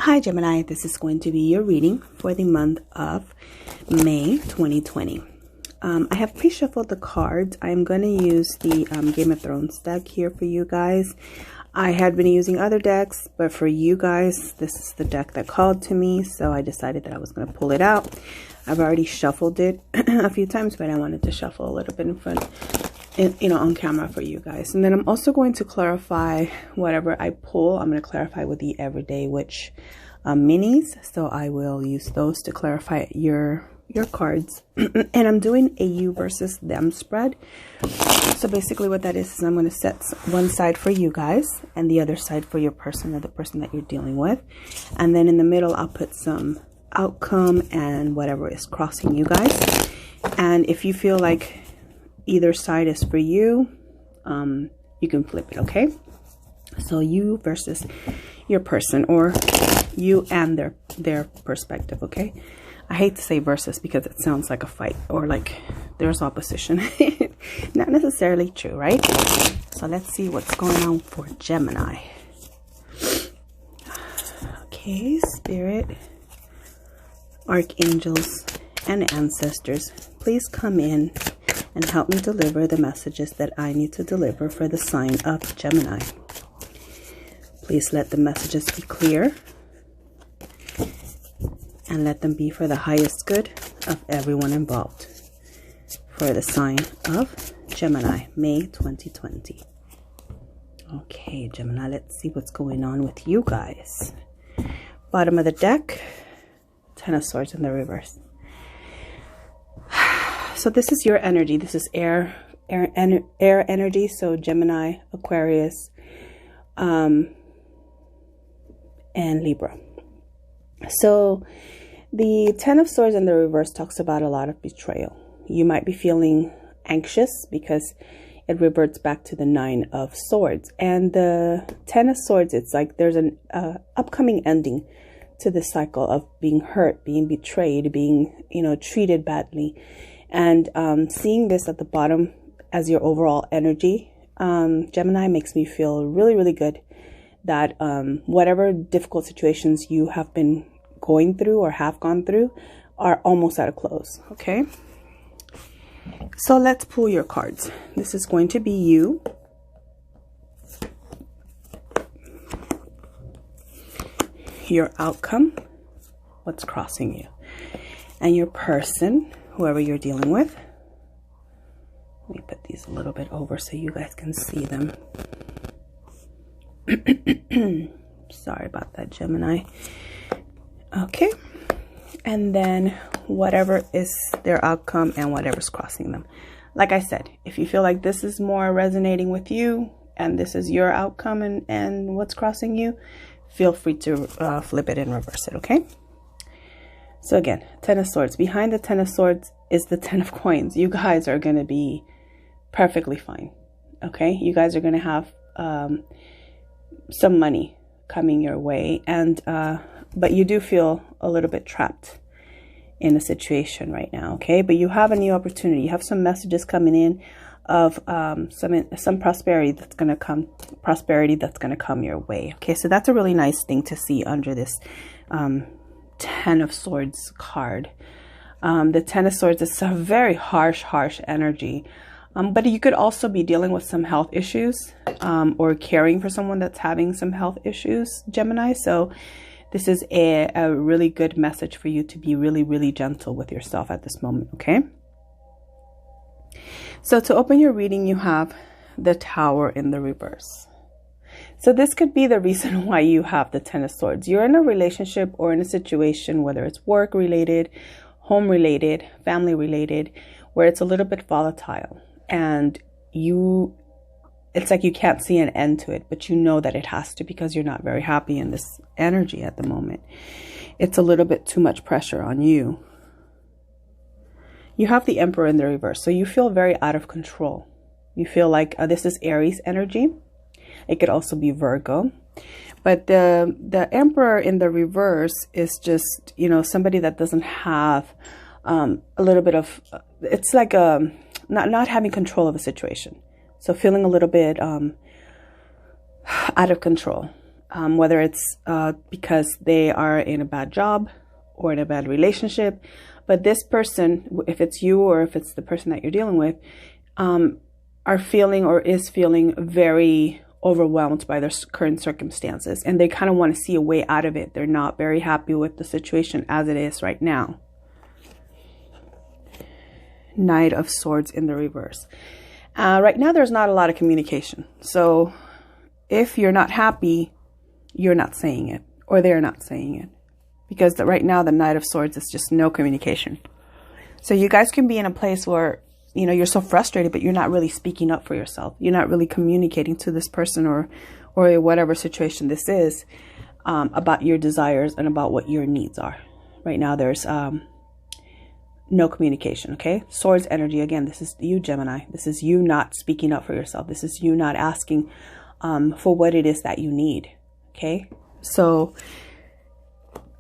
Hi Gemini, this is going to be your reading for the month of May 2020. I have pre-shuffled the cards. I'm going to use the Game of Thrones deck here for you guys. I had been using other decks, but for you guys, this is the deck that called to me, so I decided that I was going to pull it out. I've already shuffled it a few times, but I wanted to shuffle a little bit in front, on camera for you guys. And then I'm also going to clarify whatever I pull. I'm going to clarify with the Everyday Witch minis, so I will use those to clarify your cards. And I'm doing a you versus them spread. So basically what that is I'm going to set one side for you guys and the other side for your person or the person that you're dealing with, and then in the middle I'll put some outcome and whatever is crossing you guys. And if you feel like either side is for you, you can flip it. Okay, so you versus your person, or you and their perspective. Okay, I hate to say versus because it sounds like a fight or like there's opposition. Not necessarily true, right? So let's see what's going on for Gemini. Okay, Spirit, Archangels, and Ancestors, please come in and help me deliver the messages that I need to deliver for the sign of Gemini. Please let the messages be clear and let them be for the highest good of everyone involved for the sign of Gemini, May 2020. Okay, Gemini, let's see what's going on with you guys. Bottom of the deck, Ten of Swords in the reverse. So this is your energy. This is air energy. So Gemini, Aquarius, and Libra. So the Ten of Swords in the reverse talks about a lot of betrayal. You might be feeling anxious because it reverts back to the Nine of Swords. And the Ten of Swords, it's like there's an upcoming ending to the cycle of being hurt, being betrayed, being, treated badly. And seeing this at the bottom as your overall energy, Gemini, makes me feel really, really good that whatever difficult situations you have been going through or have gone through are almost at a close. Okay, so let's pull your cards. This is going to be you, your outcome, what's crossing you, and your person, whoever you're dealing with. Let me put these a little bit over so you guys can see them. Sorry about that, Gemini. Okay, and then whatever is their outcome and whatever's crossing them. Like I said, if you feel like this is more resonating with you and this is your outcome and what's crossing you, feel free to flip it and reverse it. Okay, so again, Ten of Swords. Behind the Ten of Swords is the Ten of Coins. You guys are going to be perfectly fine. Okay, you guys are going to have some money coming your way, and but you do feel a little bit trapped in a situation right now. Okay, but you have a new opportunity. You have some messages coming in of some prosperity that's going to come your way. Okay, so that's a really nice thing to see under this Ten of Swords card. The Ten of Swords is a very harsh energy. But you could also be dealing with some health issues or caring for someone that's having some health issues, Gemini. So this is a really good message for you to be really, really gentle with yourself at this moment, okay? So to open your reading, you have the Tower in the reverse. So this could be the reason why you have the Ten of Swords. You're in a relationship or in a situation, whether it's work related, home related, family related, where it's a little bit volatile. And it's like you can't see an end to it, but you know that it has to because you're not very happy in this energy at the moment. It's a little bit too much pressure on you. You have the Emperor in the reverse, so you feel very out of control. You feel like this is Aries energy. It could also be Virgo. But the Emperor in the reverse is just, somebody that doesn't have a little bit of, it's like not having control of a situation. So feeling a little bit out of control. whether it's because they are in a bad job or in a bad relationship. But this person, if it's you or if it's the person that you're dealing with, are feeling or is feeling very overwhelmed by their current circumstances, and they kind of want to see a way out of it. They're not very happy with the situation as it is right now. Knight of Swords in the reverse. Right now, there's not a lot of communication. So if you're not happy, you're not saying it, or they're not saying it. Because right now, the Knight of Swords is just no communication. So you guys can be in a place where, you know, you're so frustrated, but you're not really speaking up for yourself. You're not really communicating to this person or whatever situation this is about your desires and about what your needs are. Right now, there's no communication, okay? Swords energy, again, this is you, Gemini. This is you not speaking up for yourself. This is you not asking for what it is that you need, okay? So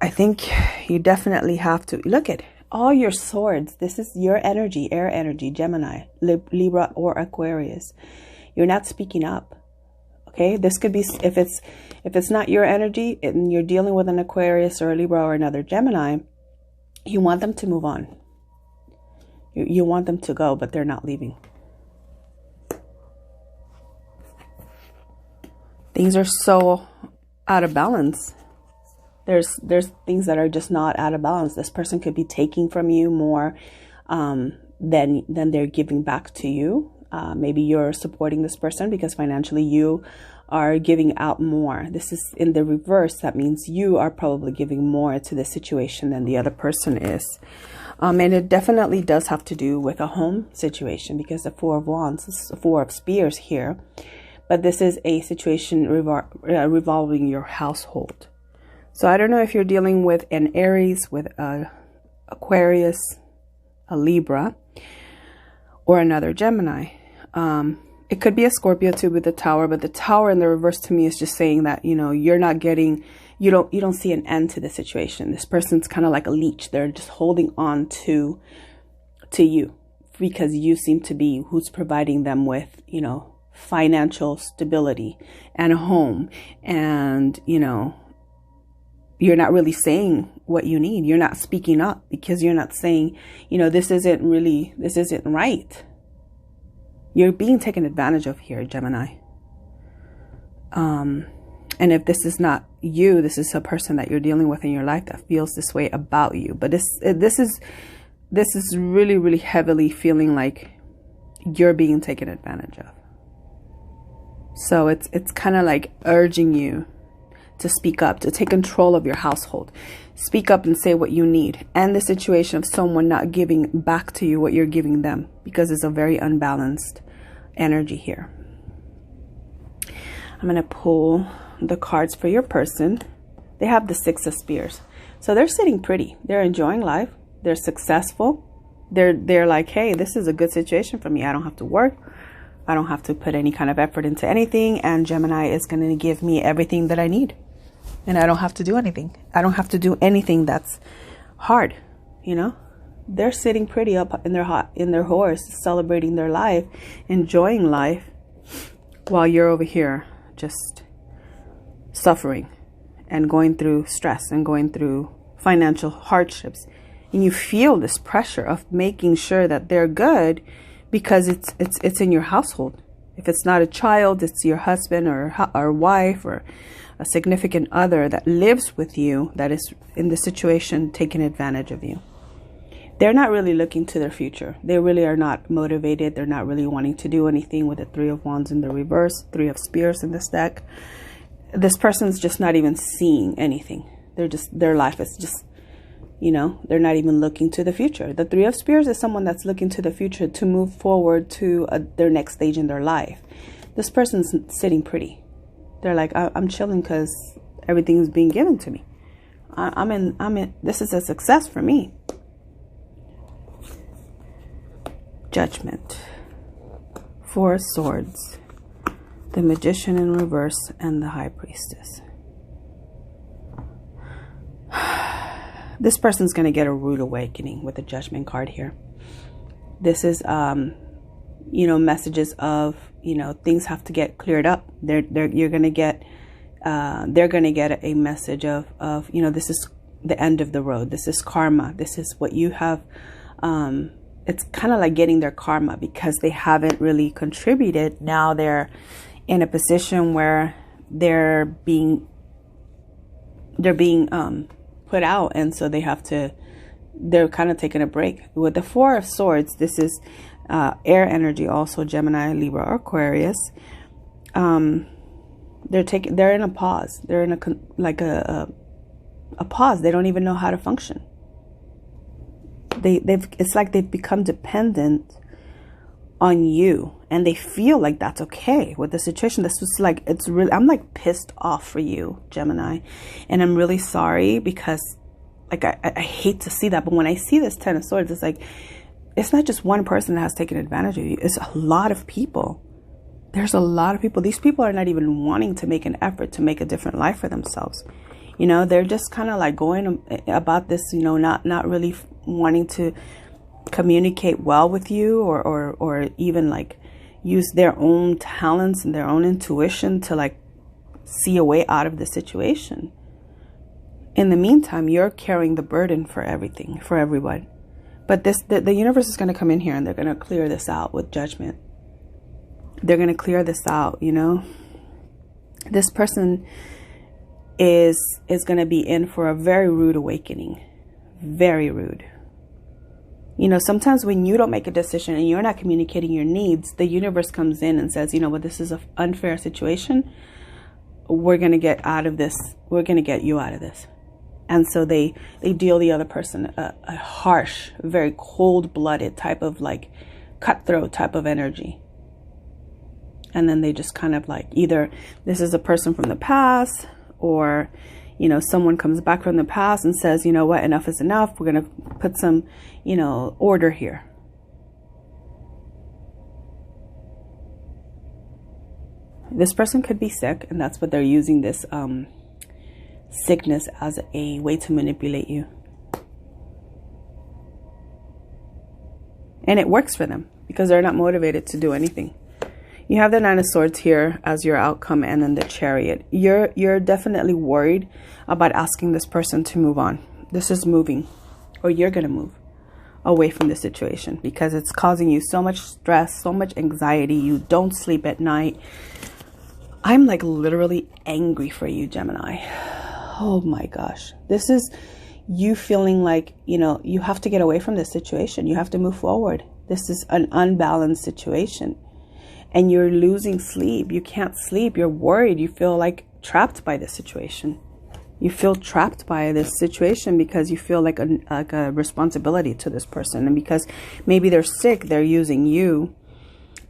I think you definitely have to look at all your swords. This is your energy, air energy, Gemini, Libra, or Aquarius. You're not speaking up. Okay, this could be if it's not your energy and you're dealing with an Aquarius or a Libra or another Gemini, you want them to move on. You want them to go, but they're not leaving. Things are so out of balance. There's things that are just not out of balance. This person could be taking from you more than they're giving back to you. Maybe you're supporting this person because financially you are giving out more. This is in the reverse. That means you are probably giving more to the situation than the other person is. And it definitely does have to do with a home situation, because the Four of Wands is the Four of Spears here. But this is a situation revolving your household. So I don't know if you're dealing with an Aries, with a Aquarius, a Libra, or another Gemini. It could be a Scorpio too with the Tower, but the Tower in the reverse to me is just saying that, you know, you're not getting, you don't see an end to the situation. This person's kind of like a leech. They're just holding on to you because you seem to be who's providing them with, you know, financial stability and a home. And, you know, you're not really saying what you need. You're not speaking up because you're not saying, you know, this isn't right. You're being taken advantage of here, Gemini. And if this is not you, this is a person that you're dealing with in your life that feels this way about you. But this is really, really heavily feeling like you're being taken advantage of. So it's kind of like urging you to speak up, to take control of your household. Speak up and say what you need. And the situation of someone not giving back to you what you're giving them, because it's a very unbalanced energy here. I'm going to pull the cards for your person. They have the Six of Spears. So they're sitting pretty. They're enjoying life. They're successful. They're like, hey, this is a good situation for me. I don't have to work. I don't have to put any kind of effort into anything. And Gemini is going to give me everything that I need. And I don't have to do anything. I don't have to do anything that's hard, you know? They're sitting pretty up in their horse, celebrating their life, enjoying life, while you're over here just suffering and going through stress and going through financial hardships. And you feel this pressure of making sure that they're good because it's in your household. If it's not a child, it's your husband or wife or a significant other that lives with you that is in the situation taking advantage of you. They're not really looking to their future. They really are not motivated. They're not really wanting to do anything with the Three of Wands in the reverse, Three of Spears in this deck. This person's just not even seeing anything. Their life is just, you know, they're not even looking to the future. The Three of Spears is someone that's looking to the future to move forward to their next stage in their life. This person's sitting pretty. They're like, I'm chilling because everything's being given to me. I'm in. This is a success for me. Judgment. Four of Swords. The Magician in reverse and the High Priestess. This person's going to get a rude awakening with the Judgment card here. This is, you know, messages of, you know, things have to get cleared up. You're going to get they're going to get a message of, you know, this is the end of the road. This is karma. This is what you have. It's kind of like getting their karma because they haven't really contributed. Now they're in a position where they're being put out, and so they're kind of taking a break. With the Four of Swords, this is air energy, also Gemini, Libra, or Aquarius. They're in a pause. They're in a pause. They don't even know how to function. It's like they've become dependent on you, and they feel like that's okay with the situation. This was like, it's really, I'm like pissed off for you, Gemini, and I'm really sorry because like I hate to see that. But when I see this Ten of Swords, it's like, it's not just one person that has taken advantage of you. It's a lot of people. There's a lot of people. These people are not even wanting to make an effort to make a different life for themselves. You know, they're just kind of like going about this, you know, not really wanting to communicate well with you, or even like use their own talents and their own intuition to like see a way out of the situation. In the meantime, you're carrying the burden for everything, for everyone. But the universe is going to come in here and they're going to clear this out with judgment. They're going to clear this out, you know. This person is going to be in for a very rude awakening. Very rude. You know, sometimes when you don't make a decision and you're not communicating your needs, the universe comes in and says, you know what, this is an unfair situation. We're going to get out of this. We're going to get you out of this. And so they deal the other person a harsh, very cold-blooded type of like cutthroat type of energy. And then they just kind of like, either this is a person from the past, or, you know, someone comes back from the past and says, you know what, enough is enough. We're going to put some, you know, order here. This person could be sick, and that's what they're using this sickness as a way to manipulate you. And it works for them because they're not motivated to do anything. You have the Nine of Swords here as your outcome, and then the Chariot. You're definitely worried about asking this person to move on. This is moving, or you're going to move away from the situation because it's causing you so much stress, so much anxiety. You don't sleep at night. I'm like literally angry for you, Gemini. Oh my gosh. This is you feeling like, you know, you have to get away from this situation. You have to move forward. This is an unbalanced situation. And you're losing sleep. You can't sleep. You're worried. You feel like trapped by this situation. You feel trapped by this situation because you feel like a responsibility to this person. And because maybe they're sick, they're using you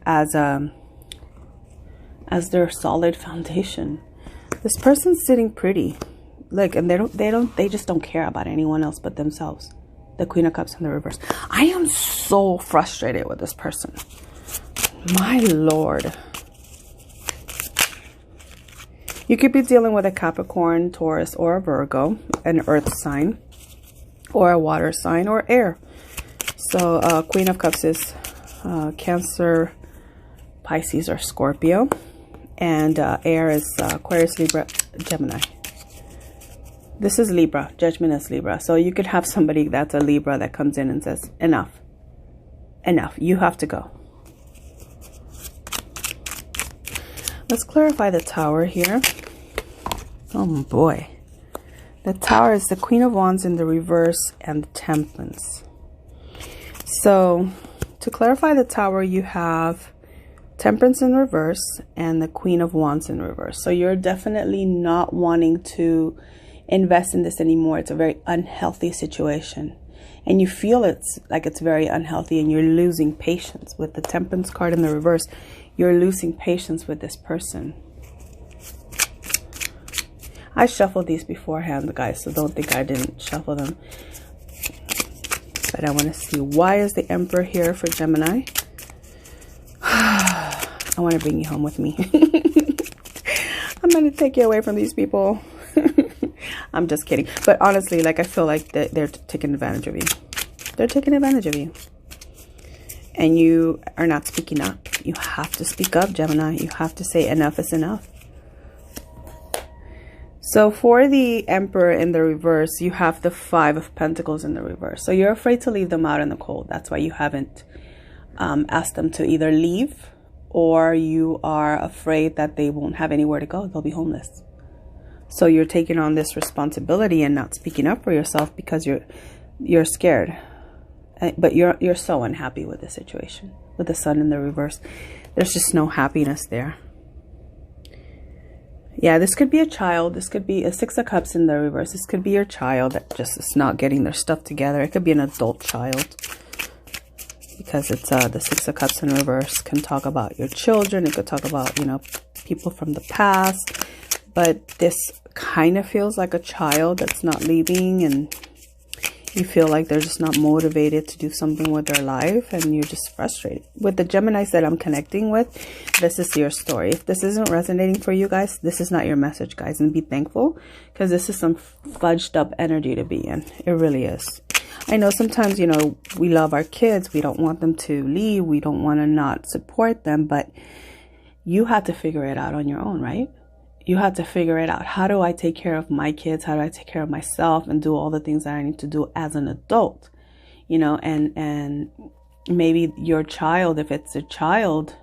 as their solid foundation. This person's sitting pretty. Like, and they just don't care about anyone else but themselves. The Queen of Cups in the reverse. I am so frustrated with this person. My Lord. You could be dealing with a Capricorn, Taurus, or a Virgo, an earth sign, or a water sign, or air. So Queen of Cups is Cancer, Pisces, or Scorpio. And air is Aquarius, Libra, Gemini. This is Libra. Judgment is Libra. So you could have somebody that's a Libra that comes in and says, enough. Enough. You have to go. Let's clarify the Tower here. Oh boy. The Tower is the Queen of Wands in the reverse and the Temperance. So to clarify the Tower, you have Temperance in reverse and the Queen of Wands in reverse. So you're definitely not wanting to invest in this anymore. It's a very unhealthy situation. And you feel it's very unhealthy, and you're losing patience. With the Temperance card in the reverse, you're losing patience with this person. I shuffled these beforehand, guys, so don't think I didn't shuffle them. But I want to see, why is the Emperor here for Gemini? I want to bring you home with me. I'm going to take you away from these people. I'm just kidding. But honestly, like, I feel like they're taking advantage of you. They're taking advantage of you. And you are not speaking up. You have to speak up, Gemini. You have to say enough is enough. So for the Emperor in the reverse, you have the 5 of Pentacles in the reverse. So you're afraid to leave them out in the cold. That's why you haven't asked them to either leave, or you are afraid that they won't have anywhere to go. They'll be homeless. So you're taking on this responsibility and not speaking up for yourself because you're scared. But you're so unhappy with the situation. With the Sun in the reverse, there's just no happiness there. Yeah, this could be a child. This could be a 6 of Cups in the reverse. This could be your child that just is not getting their stuff together. It could be an adult child, because it's the 6 of Cups in reverse can talk about your children. It could talk about, you know, people from the past. But this kind of feels like a child that's not leaving, and you feel like they're just not motivated to do something with their life, and you're just frustrated. With the Geminis that I'm connecting with, this is your story. If this isn't resonating for you guys, this is not your message, guys. And be thankful, because this is some fudged up energy to be in. It really is. I know sometimes, you know, we love our kids. We don't want them to leave. We don't want to not support them. But you have to figure it out on your own, right? You have to figure it out. How do I take care of my kids? How do I take care of myself and do all the things that I need to do as an adult? You know, and maybe your child, if it's a child,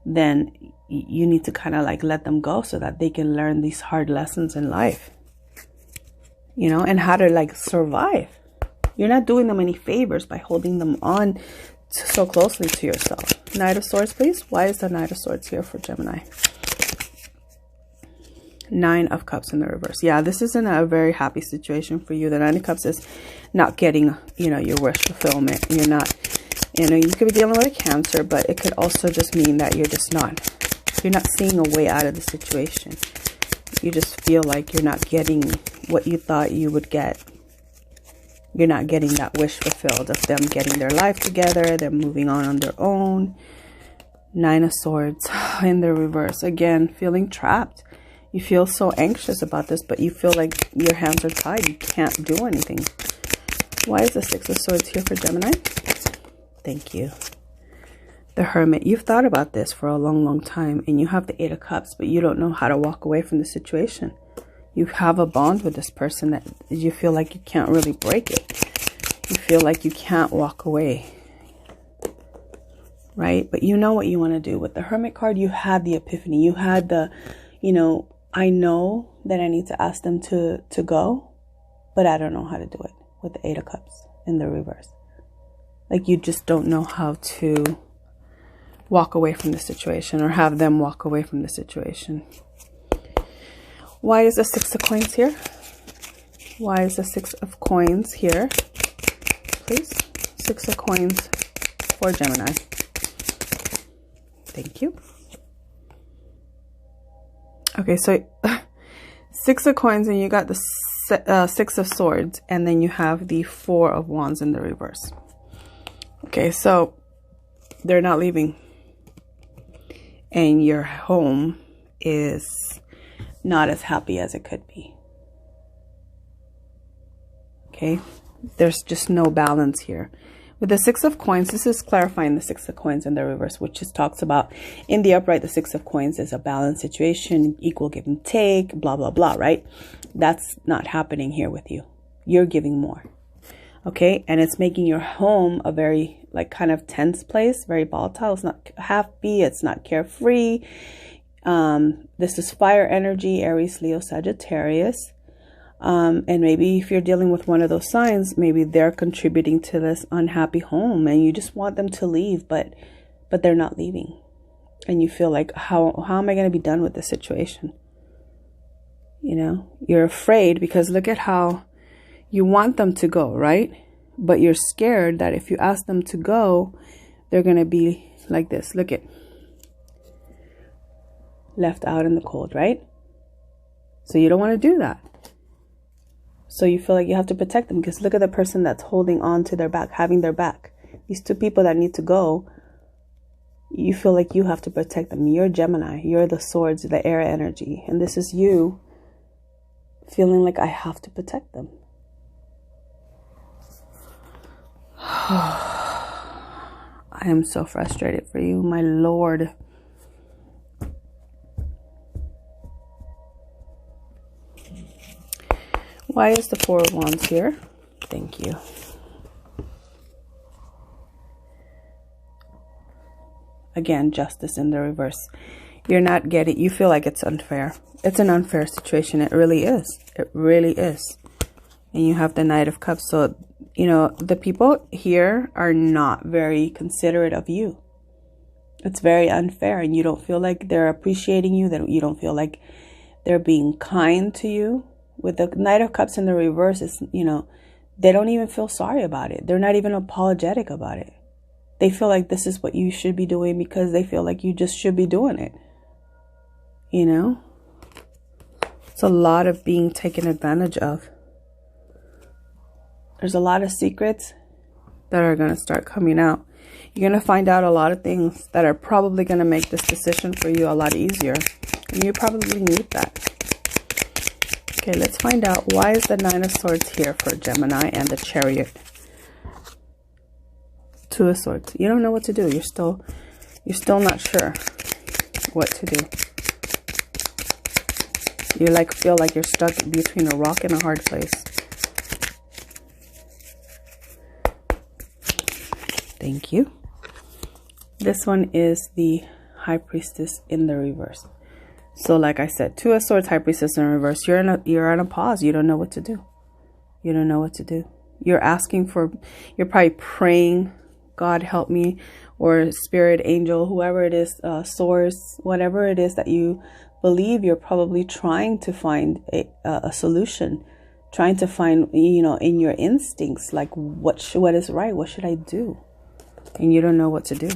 then you need to kind of like let them go so that they can learn these hard lessons in life. You know, and how to like survive. You're not doing them any favors by holding them on so closely to yourself. Knight of Swords, please. Why is the Knight of Swords here for Gemini? 9 of Cups in the reverse. Yeah, this isn't a very happy situation for you. The 9 of Cups is not getting, you know, your wish fulfillment. You're not, you know, you could be dealing with a Cancer, but it could also just mean that you're not seeing a way out of the situation. You just feel like you're not getting what you thought you would get. You're not getting that wish fulfilled of them getting their life together. They're moving on their own. 9 of Swords in the reverse. Again, feeling trapped. You feel so anxious about this, but you feel like your hands are tied. You can't do anything. Why is the 6 of Swords here for Gemini? Thank you. The Hermit. You've thought about this for a long, long time, and you have the 8 of Cups, but you don't know how to walk away from the situation. You have a bond with this person that you feel like you can't really break it. You feel like you can't walk away. Right? But you know what you want to do. With the Hermit card, you had the epiphany. You had the, you know, I know that I need to ask them to go, but I don't know how to do it. With the 8 of Cups in the reverse. Like you just don't know how to walk away from the situation, or have them walk away from the situation. Why is the 6 of Coins here? Why is the 6 of Coins here? Please. 6 of Coins for Gemini. Thank you. Okay, so 6 of Coins, and you got the 6 of Swords, and then you have the 4 of Wands in the reverse. Okay, so they're not leaving, and your home is not as happy as it could be. Okay, there's just no balance here. With the 6 of Coins, this is clarifying the 6 of Coins in the reverse, which just talks about in the upright, the 6 of Coins is a balanced situation, equal give and take, blah, blah, blah, right? That's not happening here with you. You're giving more. Okay, and it's making your home a very like kind of tense place, very volatile. It's not happy, it's not carefree. This is fire energy, Aries, Leo, Sagittarius. And maybe if you're dealing with one of those signs, maybe they're contributing to this unhappy home, and you just want them to leave, but they're not leaving. And you feel like, how am I going to be done with this situation? You know, you're afraid because look at how you want them to go, right? But you're scared that if you ask them to go, they're going to be like this. Look at, left out in the cold, right? So you don't want to do that. So you feel like you have to protect them, because look at the person that's holding on to their back, having their back. These 2 people that need to go, you feel like you have to protect them. You're Gemini. You're the Swords, the air energy. And this is you feeling like I have to protect them. I am so frustrated for you, my Lord. Why is the Four of Wands here? Thank you. Again, justice in the reverse. You're not getting, you feel like it's unfair. It's an unfair situation. It really is. It really is. And you have the Knight of Cups. So, you know, the people here are not very considerate of you. It's very unfair, and you don't feel like they're appreciating you. That you don't feel like they're being kind to you. With the Knight of Cups in the reverse, it's, you know, they don't even feel sorry about it. They're not even apologetic about it. They feel like this is what you should be doing because they feel like you just should be doing it. You know? It's a lot of being taken advantage of. There's a lot of secrets that are going to start coming out. You're going to find out a lot of things that are probably going to make this decision for you a lot easier. And you probably need that. Okay, let's find out, why is the Nine of Swords here for Gemini and the Chariot? Two of Swords. You don't know what to do. You're still not sure what to do. You like feel like you're stuck between a rock and a hard place. Thank you. This one is the High Priestess in the reverse. So like I said, Two of Swords, High Priestess in reverse. You're on a pause. You don't know what to do. You don't know what to do. You're asking for, you're probably praying, God help me, or spirit, angel, whoever it is, source, whatever it is that you believe, you're probably trying to find a solution, trying to find, you know, in your instincts, like what is right? What should I do? And you don't know what to do.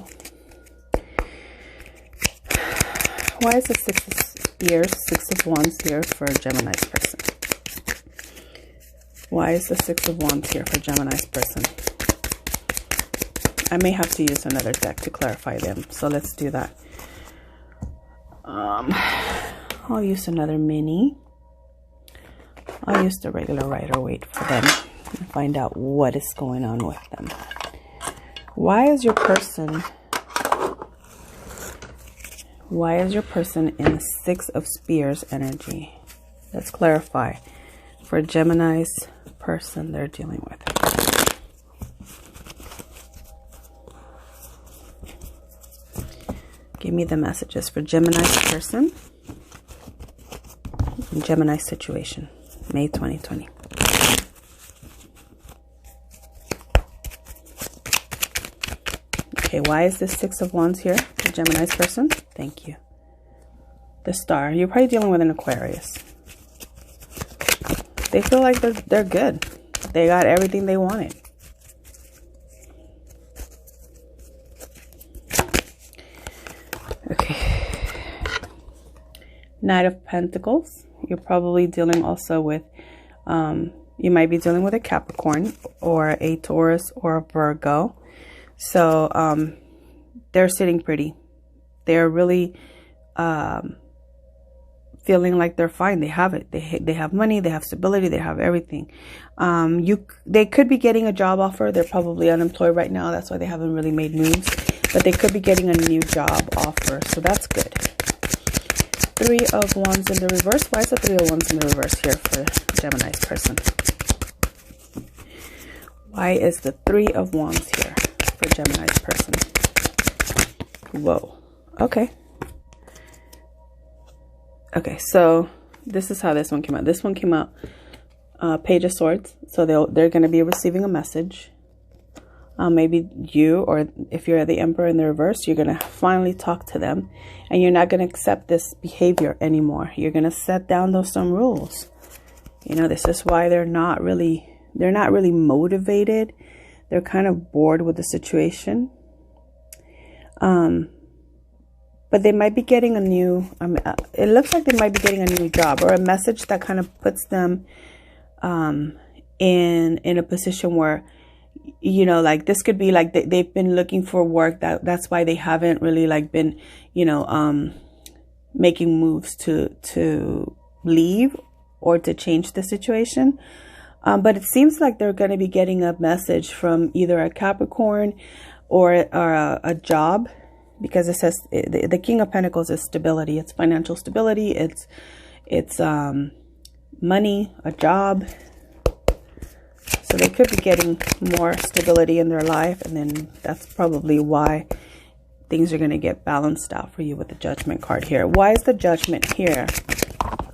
Why is the Six of Wands here for Gemini's person? Why is the Six of Wands here for Gemini's person? I may have to use another deck to clarify them, so let's do that. I'll use another mini. I'll use the regular Rider-Waite for them and find out what is going on with them. Why is your person in the Six of Spears energy? Let's clarify for Gemini's person they're dealing with. Give me the messages for Gemini's person and Gemini's situation, May 2020. Okay, why is this Six of Wands here for Gemini's person? Thank you. The Star. You're probably dealing with an Aquarius. They feel like they're good. They got everything they wanted. Okay. Knight of Pentacles. You're probably dealing also with, you might be dealing with a Capricorn or a Taurus or a Virgo. So they're sitting pretty. They're really feeling like they're fine. They have it. They have money. They have stability. They have everything. They could be getting a job offer. They're probably unemployed right now. That's why they haven't really made moves. But they could be getting a new job offer. So that's good. Three of Wands in the reverse. Why is the Three of Wands in the reverse here for Gemini's person? Why is the Three of Wands here for Gemini's person? Whoa. Okay. Okay, so this is how this one came out. This one came out Page of Swords. So they're going to be receiving a message. Maybe you, or if you're the Emperor in the reverse, you're going to finally talk to them. And you're not going to accept this behavior anymore. You're going to set down some rules. You know, this is why they're not really motivated. They're kind of bored with the situation. But they might be getting a new, it looks like they might be getting a new job or a message that kind of puts them in a position where, you know, like this could be like they've been looking for work. That's why they haven't really like been, you know, making moves to leave or to change the situation. But it seems like they're going to be getting a message from either a Capricorn or a job. Because it says the King of Pentacles is stability. It's financial stability. It's money, a job. So they could be getting more stability in their life, and then that's probably why things are going to get balanced out for you with the Judgment card here. Why is the Judgment here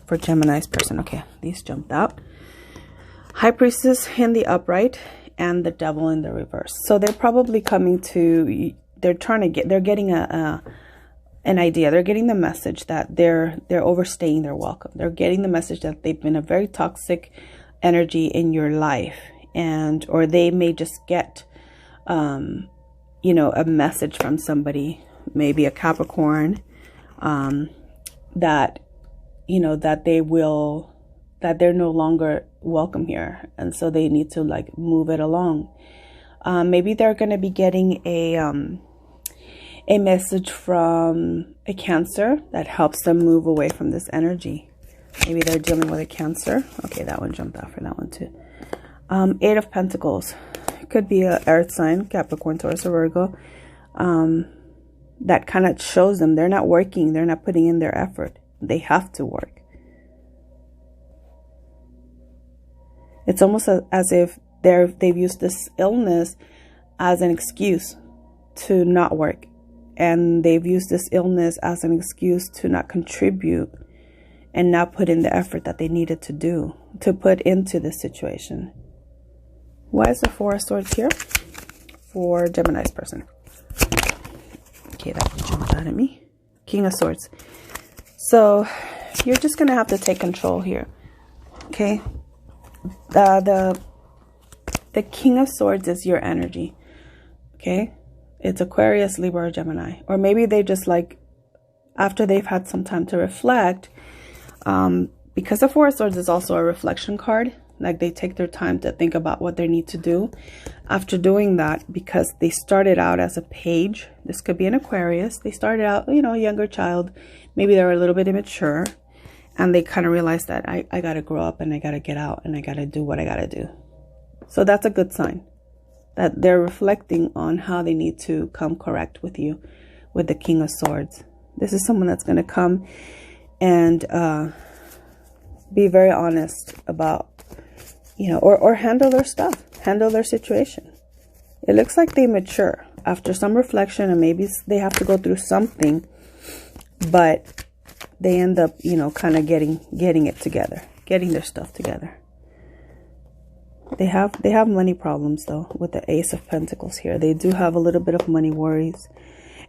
for Gemini's person? Okay, these jumped out. High Priestess in the upright and the Devil in the reverse. So they're probably coming to, they're getting an idea. They're getting the message that they're overstaying their welcome. They're getting the message that they've been a very toxic energy in your life, and or they may just get you know, a message from somebody, maybe a Capricorn, that, you know, that they're no longer welcome here, and so they need to like move it along. Maybe they're going to be getting a message from a Cancer that helps them move away from this energy. Maybe they're dealing with a Cancer. Okay, that one jumped out for that one too. 8 of Pentacles. Could be a earth sign, Capricorn, Taurus, or Virgo. That kind of shows them they're not working. They're not putting in their effort. They have to work. It's almost as if they've used this illness as an excuse to not work. And they've used this illness as an excuse to not contribute and not put in the effort that they needed to do, to put into this situation. Why is the 4 of Swords here for Gemini's person? Okay, that jumped out at me. King of Swords. So you're just going to have to take control here. Okay. The King of Swords is your energy. Okay. It's Aquarius, Libra, or Gemini. Or maybe they just like, after they've had some time to reflect, because the 4 of Swords is also a reflection card. Like they take their time to think about what they need to do. After doing that, because they started out as a page, this could be an Aquarius. They started out, you know, a younger child. Maybe they're a little bit immature. And they kind of realized that I got to grow up and I got to get out and I got to do what I got to do. So that's a good sign that they're reflecting on how they need to come correct with you with the King of Swords. This is someone that's going to come and be very honest about, you know, or handle their stuff, handle their situation. It looks like they mature after some reflection, and maybe they have to go through something, but they end up, you know, kind of getting it together, getting their stuff together. They have money problems though with the Ace of Pentacles here. They do have a little bit of money worries.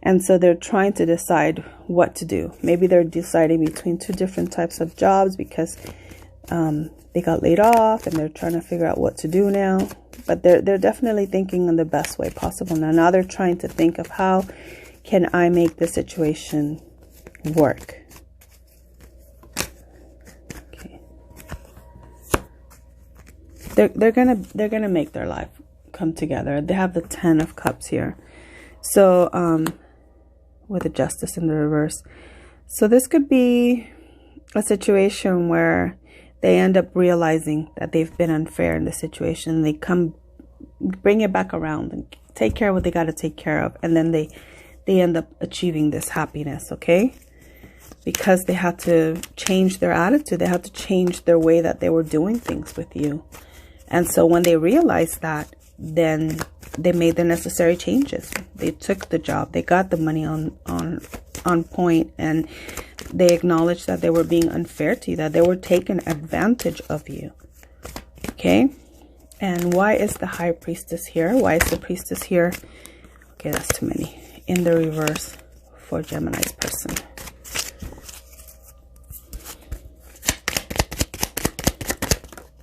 And so they're trying to decide what to do. Maybe they're deciding between 2 different types of jobs because they got laid off and they're trying to figure out what to do now. But they're definitely thinking in the best way possible now. Now they're trying to think of how can I make the situation work. Okay. They're gonna make their life come together. They have the 10 of Cups here. So with the Justice in the reverse. So this could be a situation where they end up realizing that they've been unfair in the situation. They bring it back around and take care of what they got to take care of. And then they end up achieving this happiness, okay? Because they had to change their attitude. They had to change their way that they were doing things with you. And so when they realized that, then they made the necessary changes. They took the job. They got the money on point, and they acknowledged that they were being unfair to you, that they were taking advantage of you. Okay. And why is the High Priestess here? Why is the Priestess here? Okay, that's too many. In the reverse for Gemini's person.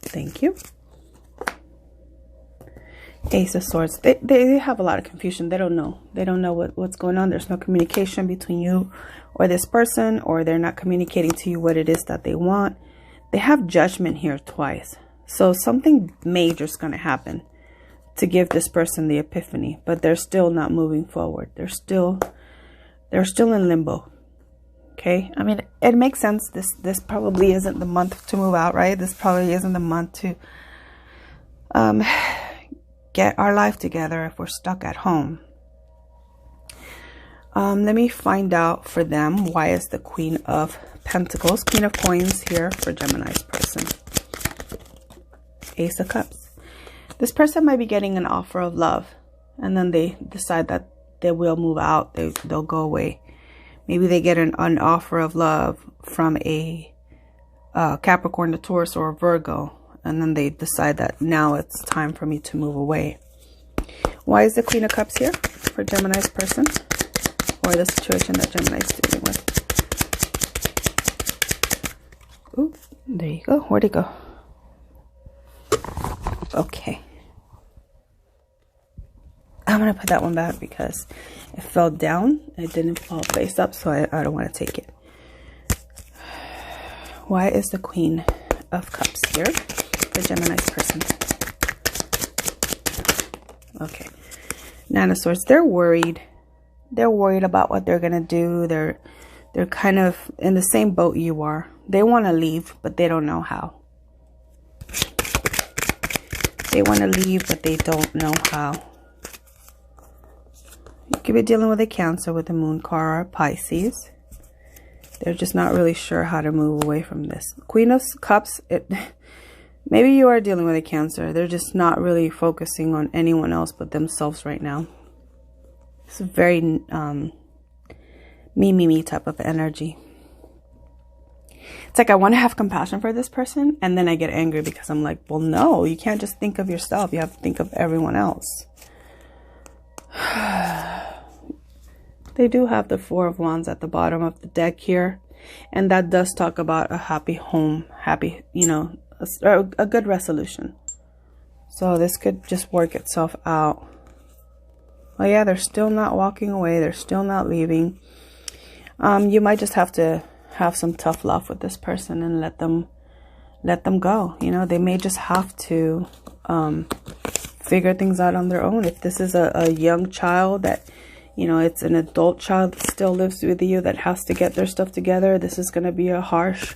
Thank you. Ace of Swords. They have a lot of confusion. They don't know. They don't know what's going on. There's no communication between you or this person, or they're not communicating to you what it is that they want. They have Judgment here twice. So something major is going to happen to give this person the epiphany, but they're still not moving forward. They're still in limbo. Okay? I mean, it makes sense. This probably isn't the month to move out, right? This probably isn't the month to get our life together if we're stuck at home. Let me find out for them, why is the Queen of Pentacles, Queen of Coins here for Gemini's person. Ace of Cups. This person might be getting an offer of love, and then they decide that they will move out. They'll go away. Maybe they get an offer of love from a Capricorn, a Taurus, or a Virgo, and then they decide that now it's time for me to move away. Why is the Queen of Cups here for Gemini's person, or the situation that Gemini's dealing with? Ooh, there you go. Where'd it go? Okay. I'm going to put that one back because it fell down. It didn't fall face up, so I don't want to take it. Why is the Queen of Cups here for Gemini's person? Okay. Nine of Swords. They're worried. They're worried about what they're going to do. They're kind of in the same boat you are. They want to leave, but they don't know how. They want to leave, but they don't know how. You could be dealing with a Cancer with the Moon card, or a Pisces. They're just not really sure how to move away from this. Queen of Cups, maybe you are dealing with a Cancer. They're just not really focusing on anyone else but themselves right now. It's a very me type of energy. It's like I want to have compassion for this person, and then I get angry because I'm like, well, no, you can't just think of yourself. You have to think of everyone else. They do have the Four of Wands at the bottom of the deck here, and that does talk about a happy home, happy, you know, a good resolution. So this could just work itself out. Oh yeah, they're still not walking away. They're still not leaving. You might just have to have some tough love with this person and let them go. You know, they may just have to figure things out on their own. If this is a young child that, you know, it's an adult child that still lives with you that has to get their stuff together, this is going to be a harsh,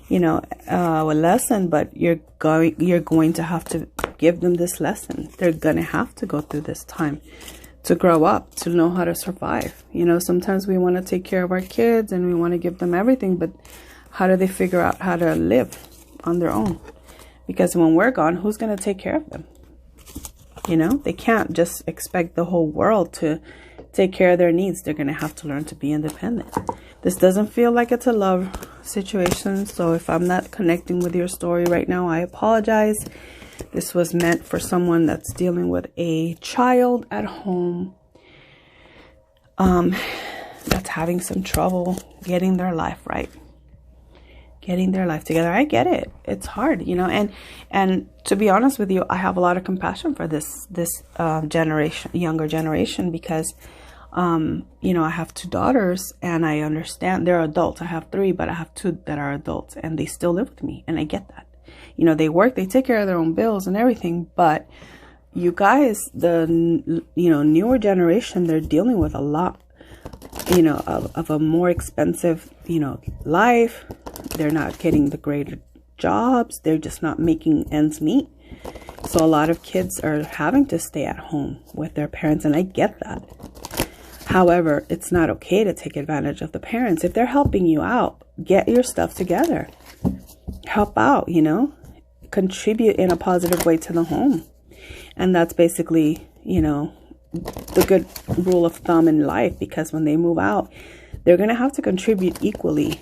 you know, lesson, but you're going to have to give them this lesson. They're going to have to go through this time to grow up, to know how to survive. You know, sometimes we want to take care of our kids and we want to give them everything, but how do they figure out how to live on their own? Because when we're gone, who's going to take care of them? You know, they can't just expect the whole world to take care of their needs. They're going to have to learn to be independent. This doesn't feel like it's a love situation, so if I'm not connecting with your story right now, I apologize. This was meant for someone that's dealing with a child at home that's having some trouble getting their life right, getting their life together. I get it. It's hard, you know, and to be honest with you, I have a lot of compassion for this generation, younger generation, because you know, I have two daughters and I understand they're adults. I have three, but I have two that are adults and they still live with me, and I get that. You know, they work, they take care of their own bills and everything, but you guys, the, you know, newer generation, they're dealing with a lot, you know, of a more expensive, you know, life. They're not getting the greater jobs. They're just not making ends meet. So a lot of kids are having to stay at home with their parents, and I get that. However, it's not okay to take advantage of the parents. If they're helping you out, get your stuff together. Help out, you know, contribute in a positive way to the home. And that's basically, you know, the good rule of thumb in life, because when they move out, they're going to have to contribute equally.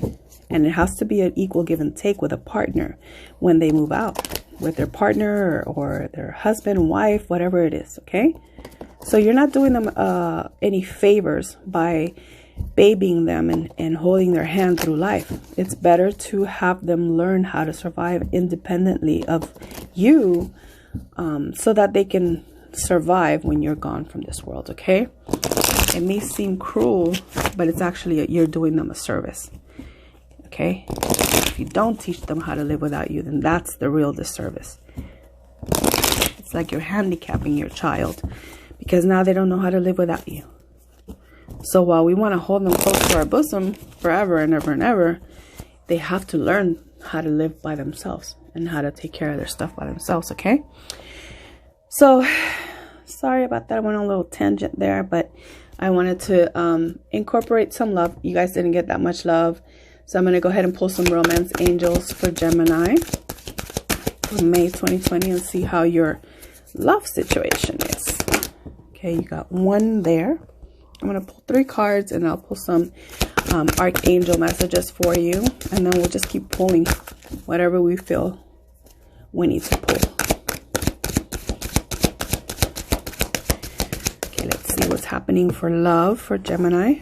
And it has to be an equal give and take with a partner when they move out, with their partner or their husband, wife, whatever it is. Okay. So you're not doing them any favors by babying them and holding their hand through life. It's better to have them learn how to survive independently of you, so that they can survive when you're gone from this world. Okay. It may seem cruel, but it's actually, you're doing them a service. Okay. If you don't teach them how to live without you, then that's the real disservice. It's like you're handicapping your child, because now they don't know how to live without you. So while we want to hold them close to our bosom forever and ever and ever, they have to learn how to live by themselves and how to take care of their stuff by themselves. Okay. So sorry about that. I went on a little tangent there, but I wanted to incorporate some love. You guys didn't get that much love. So I'm going to go ahead and pull some romance angels for Gemini for May 2020 and see how your love situation is. Okay, you got one there. I'm going to pull 3 cards and I'll pull some archangel messages for you. And then we'll just keep pulling whatever we feel we need to pull. Okay, let's see what's happening for love for Gemini,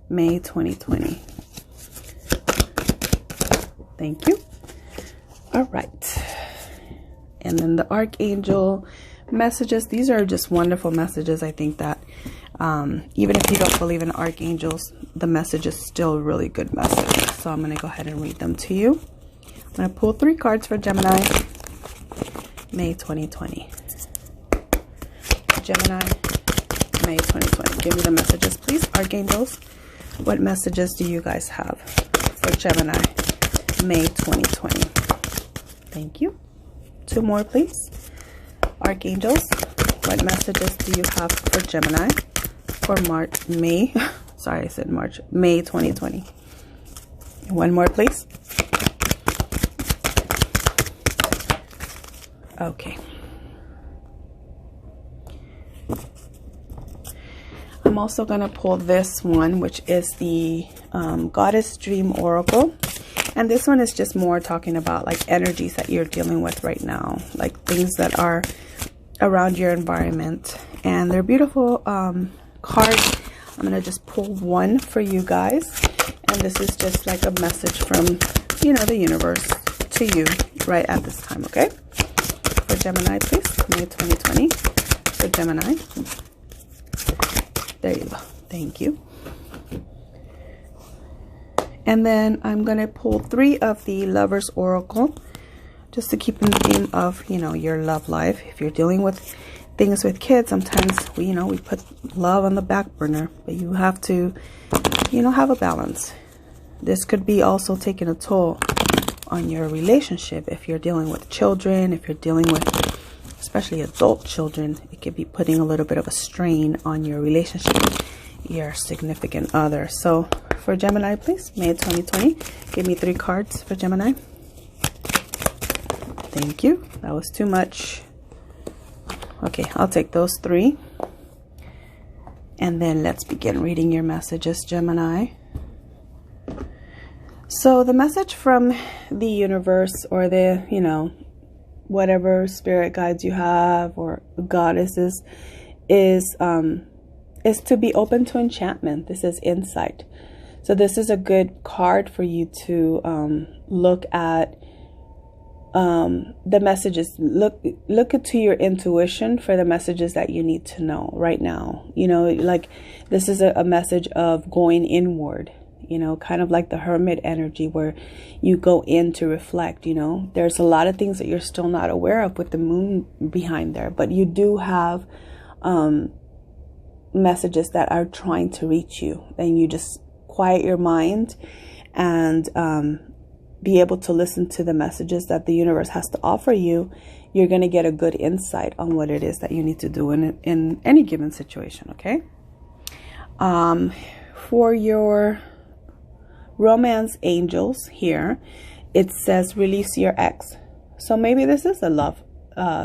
May 2020. Thank you. All right. And then the archangel messages. These are just wonderful messages. I think that even if you don't believe in archangels, the message is still a really good message. So I'm going to go ahead and read them to you. I'm going to pull 3 cards for Gemini, May 2020. Gemini, May 2020. Give me the messages, please. Archangels, what messages do you guys have for Gemini, May 2020? Thank you. 2 more, please. Archangels, what messages do you have for Gemini for May? Sorry, I said March. May 2020. 1 more, please. Okay. I'm also going to pull this one, which is the Goddess Dream Oracle. And this one is just more talking about like energies that you're dealing with right now, like things that are around your environment. And they're beautiful cards. I'm going to just pull 1 for you guys. And this is just like a message from, you know, the universe to you right at this time, okay? For Gemini, please. May 2020 for Gemini. There you go. Thank you. And then I'm going to pull 3 of the Lovers Oracle, just to keep in the theme of, you know, your love life. If you're dealing with things with kids, sometimes we put love on the back burner, but you have to, you know, have a balance. This could be also taking a toll on your relationship. If you're dealing with children, if you're dealing with especially adult children, it could be putting a little bit of a strain on your relationship, your significant other. So for Gemini, please, May 2020, give me 3 cards for Gemini. Thank you. That was too much. Okay, I'll take those 3. And then let's begin reading your messages, Gemini. So the message from the universe, or the, you know, whatever spirit guides you have, or goddesses, is to be open to enchantment. This is insight. So this is a good card for you to look at the messages. Look to your intuition for the messages that you need to know right now. You know, like this is a message of going inward, you know, kind of like the hermit energy where you go in to reflect. You know, there's a lot of things that you're still not aware of with the moon behind there, but you do have messages that are trying to reach you, and you just quiet your mind and be able to listen to the messages that the universe has to offer you. You're going to get a good insight on what it is that you need to do in any given situation. Okay. For your romance angels here, it says release your ex. So maybe this is a love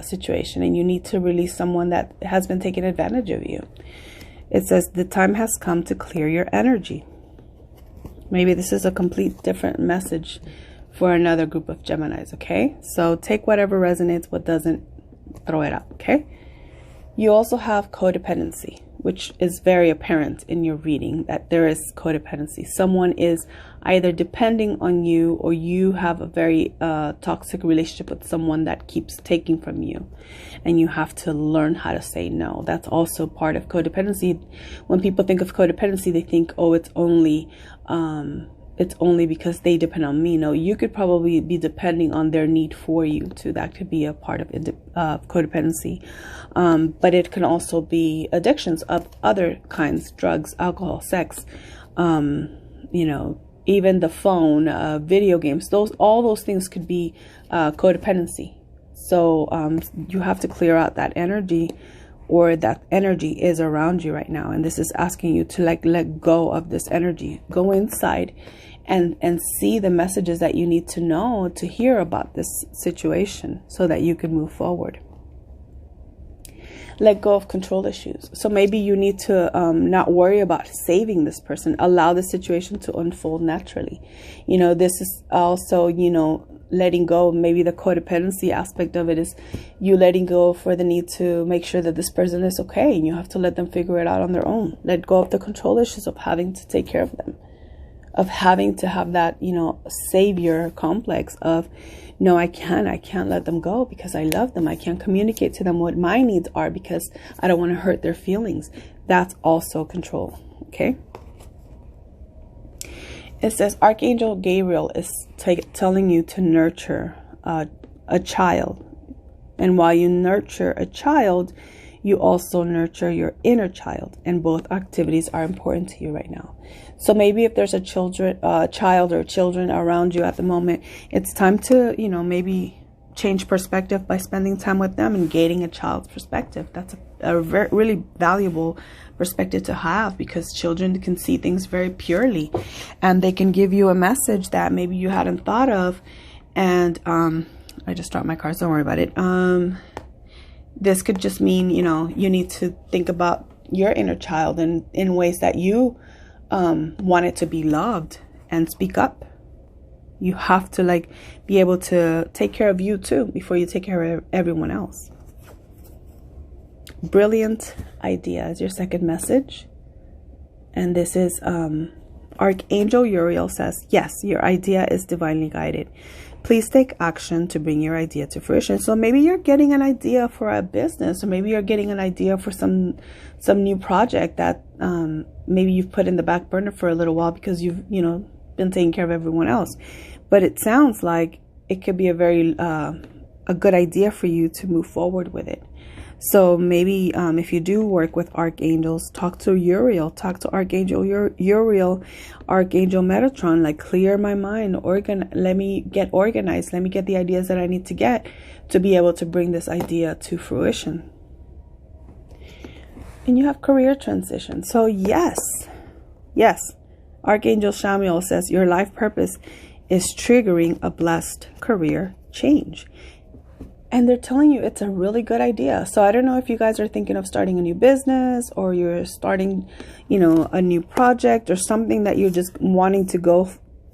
situation and you need to release someone that has been taking advantage of you. It says the time has come to clear your energy. Maybe this is a complete different message for another group of Geminis, okay? So take whatever resonates, what doesn't, throw it out, okay? You also have codependency, which is very apparent in your reading that there is codependency. Someone is either depending on you, or you have a very toxic relationship with someone that keeps taking from you, and you have to learn how to say no. That's also part of codependency. When people think of codependency, they think, oh, it's only because they depend on me. No, you could probably be depending on their need for you too. That could be a part of codependency. But it can also be addictions of other kinds: drugs, alcohol, sex, you know, even the phone, video games. All those things could be codependency. So you have to clear out that energy, or that energy is around you right now. And this is asking you to let go of this energy. Go inside and see the messages that you need to know to hear about this situation so that you can move forward. Let go of control issues. So maybe you need to not worry about saving this person. Allow the situation to unfold naturally. You know, this is also, you know, letting go. Maybe the codependency aspect of it is you letting go for the need to make sure that this person is okay. And you have to let them figure it out on their own. Let go of the control issues of having to take care of them. Of having to have that, you know, savior complex of, no, I can't let them go because I love them. I can't communicate to them what my needs are because I don't want to hurt their feelings. That's also control. Okay. It says Archangel Gabriel is telling you to nurture a child. And while you nurture a child, you also nurture your inner child. And both activities are important to you right now. So maybe if there's a child or children around you at the moment, it's time to, you know, maybe change perspective by spending time with them and gaining a child's perspective. That's a really valuable perspective to have, because children can see things very purely and they can give you a message that maybe you hadn't thought of. And I just dropped my cards, don't worry about it. This could just mean, you know, you need to think about your inner child and in ways that you want it to be loved and speak up. You have to like be able to take care of you too before you take care of everyone else. Brilliant idea is your second message. And this is Archangel Uriel says, yes, your idea is divinely guided. Please take action to bring your idea to fruition. So maybe you're getting an idea for a business, or maybe you're getting an idea for some new project that maybe you've put in the back burner for a little while because you've, you know, been taking care of everyone else. But it sounds like it could be a very a good idea for you to move forward with it. So maybe if you do work with archangels, talk to Uriel, talk to Archangel Uriel, Archangel Metatron, like clear my mind, let me get organized, let me get the ideas that I need to get to be able to bring this idea to fruition. And you have career transition. So yes, Archangel Shamiel says your life purpose is triggering a blessed career change. And they're telling you it's a really good idea. So I don't know if you guys are thinking of starting a new business, or you're starting, you know, a new project or something that you're just wanting to go,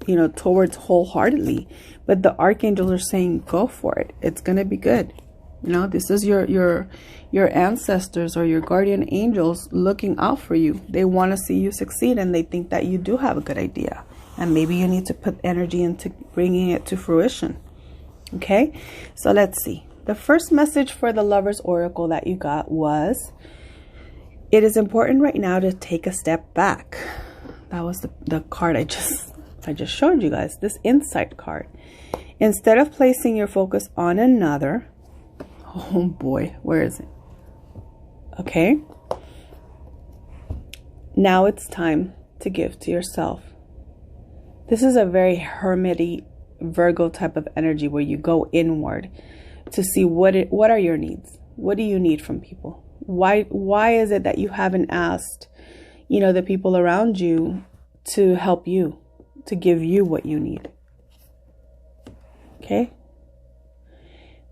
you know, towards wholeheartedly. But the archangels are saying, go for it. It's going to be good. You know, this is your ancestors or your guardian angels looking out for you. They want to see you succeed, and they think that you do have a good idea. And maybe you need to put energy into bringing it to fruition. Okay, so let's see. The first message for the Lover's Oracle that you got was, it is important right now to take a step back. That was the card I just showed you guys, this insight card. Instead of placing your focus on another, oh boy, where is it? Okay, now it's time to give to yourself. This is a very hermity Virgo type of energy where you go inward to see what are your needs. What do you need from people? Why is it that you haven't asked, you know, the people around you to help you, to give you what you need? Okay.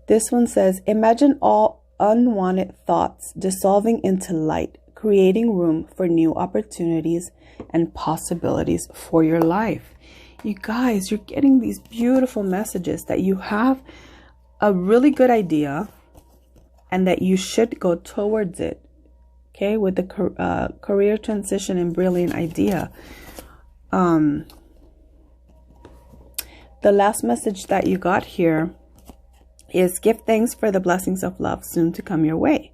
This one says, imagine all unwanted thoughts dissolving into light, creating room for new opportunities and possibilities for your life. You guys, you're getting these beautiful messages that you have a really good idea and that you should go towards it. Okay, with the career transition and brilliant idea. The last message that you got here is, give thanks for the blessings of love soon to come your way.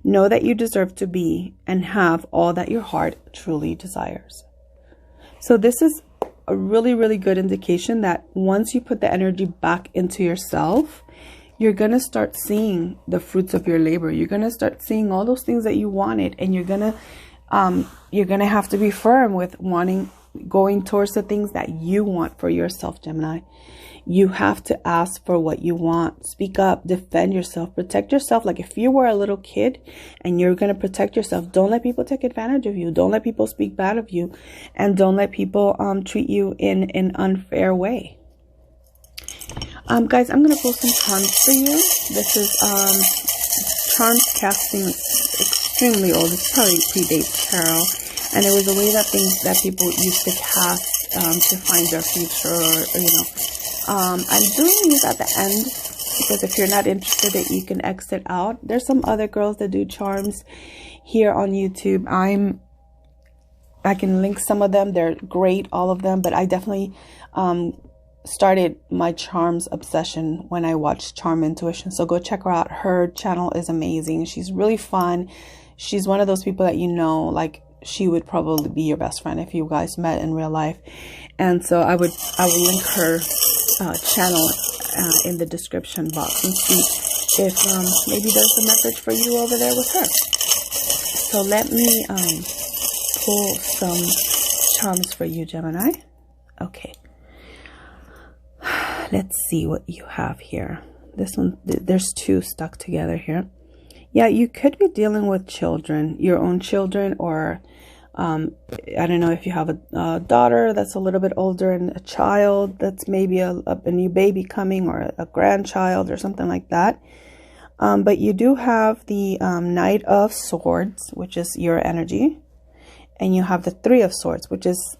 Know that you deserve to be and have all that your heart truly desires. So this is a really, really good indication that once you put the energy back into yourself, you're going to start seeing the fruits of your labor. You're going to start seeing all those things that you wanted, and you're going to have to be firm with wanting going towards the things that you want for yourself, Gemini. You have to ask for what you want. Speak up, defend yourself, protect yourself. Like if you were a little kid and you're going to protect yourself, don't let people take advantage of you. Don't let people speak bad of you, and don't let people treat you in an unfair way. Guys, I'm going to pull some charms for you. This is charms casting, extremely old. It's probably predates tarot. And it was a way that people used to cast to find their future, or you know. I'm doing these at the end because if you're not interested, you can exit out. There's some other girls that do charms here on YouTube. I can link some of them. They're great, all of them. But I definitely started my charms obsession when I watched Charm Intuition. So go check her out. Her channel is amazing. She's really fun. She's one of those people that, you know, like, she would probably be your best friend if you guys met in real life. And so I would link her channel in the description box and see if maybe there's a message for you over there with her. So let me pull some charms for you, Gemini. Okay, let's see what you have here. This one, there's two stuck together here. Yeah, you could be dealing with children, your own children, or I don't know if you have a daughter that's a little bit older and a child that's maybe a new baby coming, or a grandchild or something like that. But you do have the Knight of Swords, which is your energy. And you have the Three of Swords, which is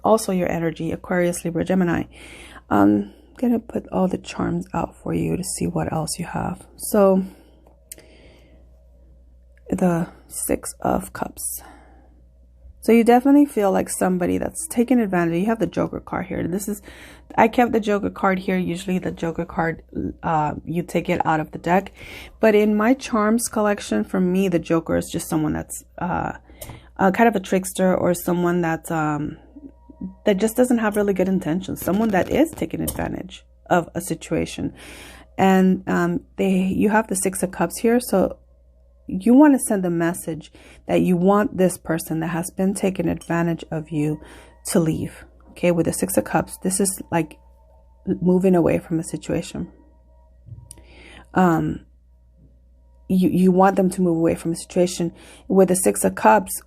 also your energy, Aquarius, Libra, Gemini. I'm going to put all the charms out for you to see what else you have. So the Six of Cups. So you definitely feel like somebody that's taking advantage. You have the Joker card here. I kept the Joker card here. Usually the Joker card, you take it out of the deck. But in my charms collection, for me, the Joker is just someone that's kind of a trickster, or someone that's that just doesn't have really good intentions. Someone that is taking advantage of a situation. And you have the Six of Cups here. So you want to send a message that you want this person that has been taking advantage of you to leave. Okay, with the Six of Cups, this is like moving away from a situation. You want them to move away from a situation. With the Six of Cups,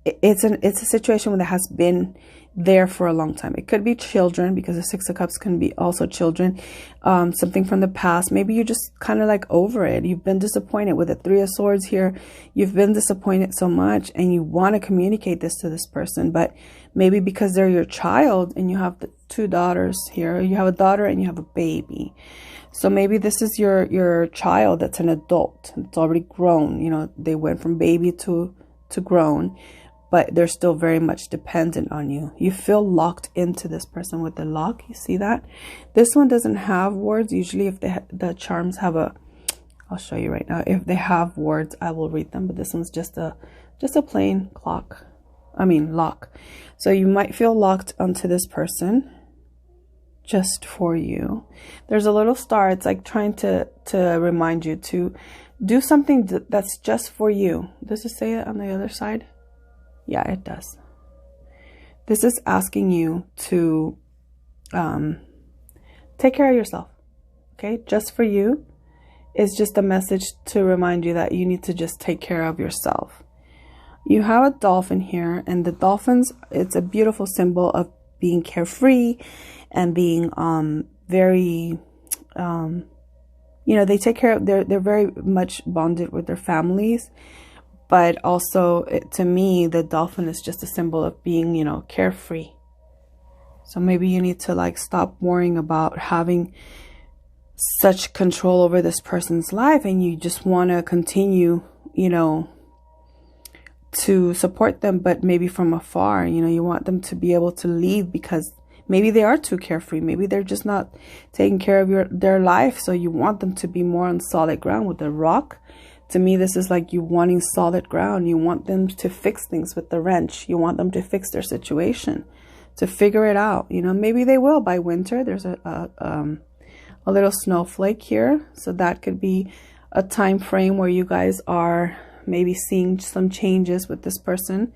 it's a situation that has been there for a long time. It could be children, because the Six of Cups can be also children. Something from the past. Maybe you just kind of like over it. You've been disappointed. With the Three of Swords here, you've been disappointed so much, and you want to communicate this to this person, but maybe because they're your child, and you have the two daughters here. You have a daughter and you have a baby. So maybe this is your child that's an adult. It's already grown. You know, they went from baby to grown, but they're still very much dependent on you. You feel locked into this person with the lock. You see that? This one doesn't have words. Usually if the charms have I'll show you right now. If they have words, I will read them. But this one's just a plain lock. So you might feel locked onto this person just for you. There's a little star. It's like trying to remind you to do something that's just for you. Does it say it on the other side? Yeah, it does. This is asking you to take care of yourself. Okay, just for you. It's just a message to remind you that you need to just take care of yourself. You have a dolphin here, and the dolphins, it's a beautiful symbol of being carefree and being very you know, they take care of, they're very much bonded with their families. But also, to me, the dolphin is just a symbol of being, you know, carefree. So maybe you need to like stop worrying about having such control over this person's life, and you just want to continue, you know, to support them, but maybe from afar. You know, you want them to be able to leave because maybe they are too carefree. Maybe they're just not taking care of their life. So you want them to be more on solid ground with the rock. To me, this is like you wanting solid ground. You want them to fix things with the wrench. You want them to fix their situation, to figure it out. You know, maybe they will by winter. There's a little snowflake here. So that could be a time frame where you guys are maybe seeing some changes with this person.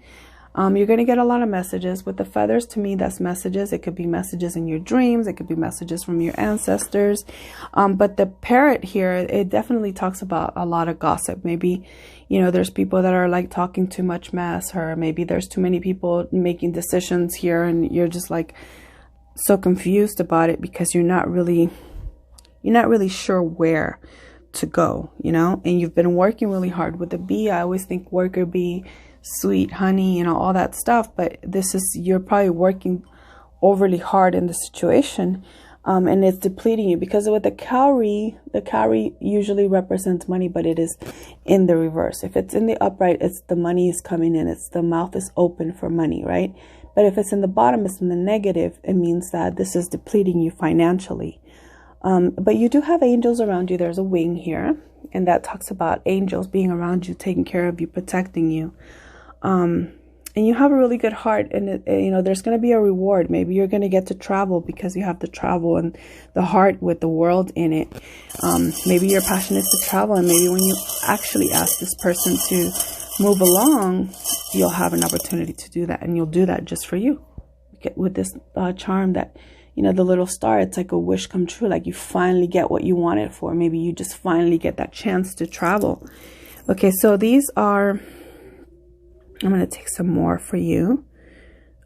You're going to get a lot of messages. With the feathers, to me, that's messages. It could be messages in your dreams. It could be messages from your ancestors. But the parrot here, it definitely talks about a lot of gossip. Maybe, you know, there's people that are like talking too much mess, or maybe there's too many people making decisions here, and you're just like so confused about it because you're not really sure where to go, you know, and you've been working really hard. With the bee, I always think worker bee, sweet honey, you know, all that stuff, but this is, you're probably working overly hard in the situation, and it's depleting you. Because with the cowrie usually represents money, but it is in the reverse. If it's in the upright, it's the money is coming in, it's the mouth is open for money, right? But if it's in the bottom, it's in the negative, it means that this is depleting you financially. But you do have angels around you. There's a wing here, and that talks about angels being around you, taking care of you, protecting you. And you have a really good heart, and you know, there's going to be a reward. Maybe you're going to get to travel because you have the travel and the heart with the world in it. Maybe your passion is to travel, and maybe when you actually ask this person to move along, you'll have an opportunity to do that, and you'll do that just for you. With this charm that, you know, the little star, it's like a wish come true. Like you finally get what you wanted for. Maybe you just finally get that chance to travel. Okay, so these are, I'm going to take some more for you.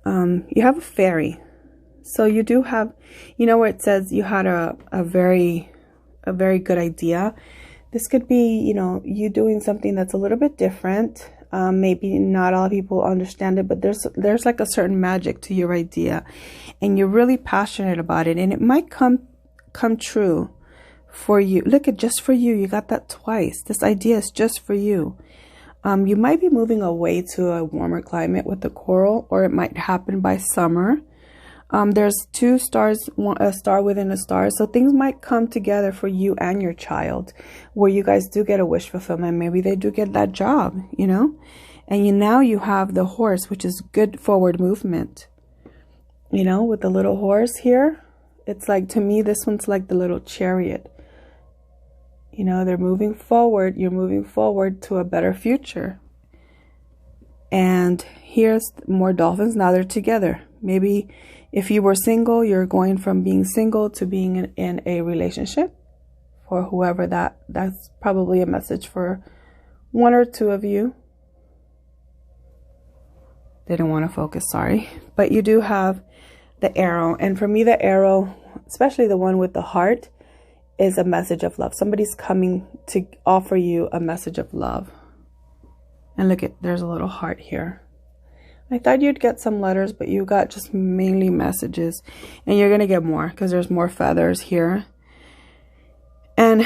You have a fairy. So you do have, you know, where it says you had a very good idea. This could be, you know, you doing something that's a little bit different. Maybe not all people understand it, but there's like a certain magic to your idea, and you're really passionate about it, and it might come true for you. Look at, just for you. You got that twice. This idea is just for you. You might be moving away to a warmer climate with the coral, or it might happen by summer. There's two stars, a star within a star. So things might come together for you and your child, where you guys do get a wish fulfillment. Maybe they do get that job, you know, and now you have the horse, which is good forward movement, you know, with the little horse here. It's like, to me, this one's like the little chariot. You know, they're moving forward. You're moving forward to a better future. And here's more dolphins. Now they're together. Maybe if you were single, you're going from being single to being in a relationship. For whoever that's probably a message for one or two of you. Didn't want to focus, sorry. But you do have the arrow. And for me, the arrow, especially the one with the heart, is a message of love. Somebody's coming to offer you a message of love. And look, there's a little heart here. I thought you'd get some letters, but you got just mainly messages. And you're going to get more because there's more feathers here. And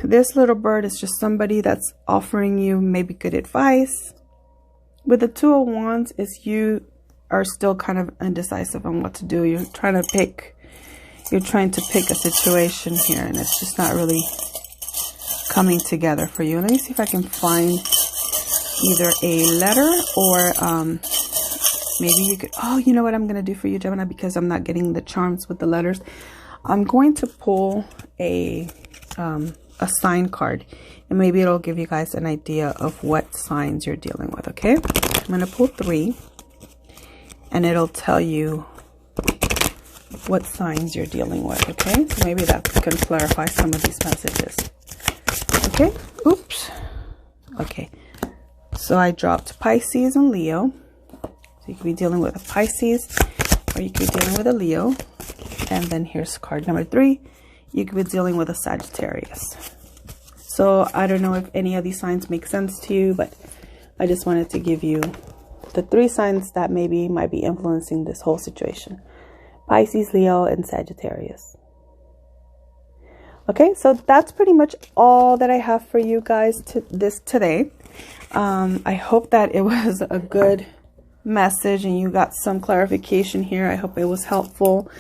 this little bird is just somebody that's offering you maybe good advice. With the Two of Wands, is you are still kind of indecisive on what to do. You're trying to pick a situation here, and it's just not really coming together for you. Let me see if I can find either a letter or maybe you could, oh, you know what I'm going to do for you, Gemini, because I'm not getting the charms with the letters. I'm going to pull a sign card, and maybe it'll give you guys an idea of what signs you're dealing with, okay? I'm going to pull 3, and it'll tell you what signs you're dealing with, okay? So maybe that can clarify some of these messages. Okay, oops. Okay, so I dropped Pisces and Leo. So you could be dealing with a Pisces, or you could be dealing with a Leo. And then here's card number 3. You could be dealing with a Sagittarius. So I don't know if any of these signs make sense to you, but I just wanted to give you the 3 signs that maybe might be influencing this whole situation. Pisces, Leo, and Sagittarius. Okay, so that's pretty much all that I have for you guys today. I hope that it was a good message and you got some clarification here. I hope it was helpful.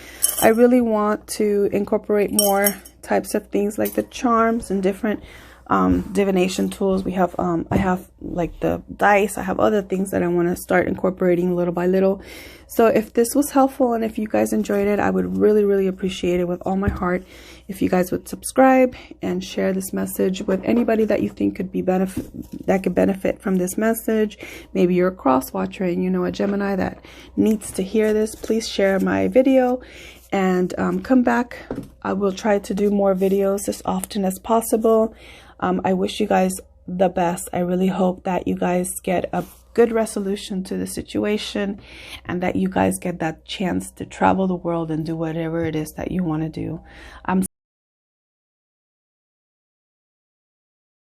I really want to incorporate more types of things like the charms and different divination tools. We have I have like the dice. I have other things that I want to start incorporating little by little. So if this was helpful and if you guys enjoyed it, I would really appreciate it with all my heart if you guys would subscribe and share this message with anybody that you think could benefit from this message. Maybe you're a cross watcher and you know a Gemini that needs to hear this. Please share my video and come back. I will try to do more videos as often as possible. I wish you guys the best. I really hope that you guys get a good resolution to the situation and that you guys get that chance to travel the world and do whatever it is that you want to do.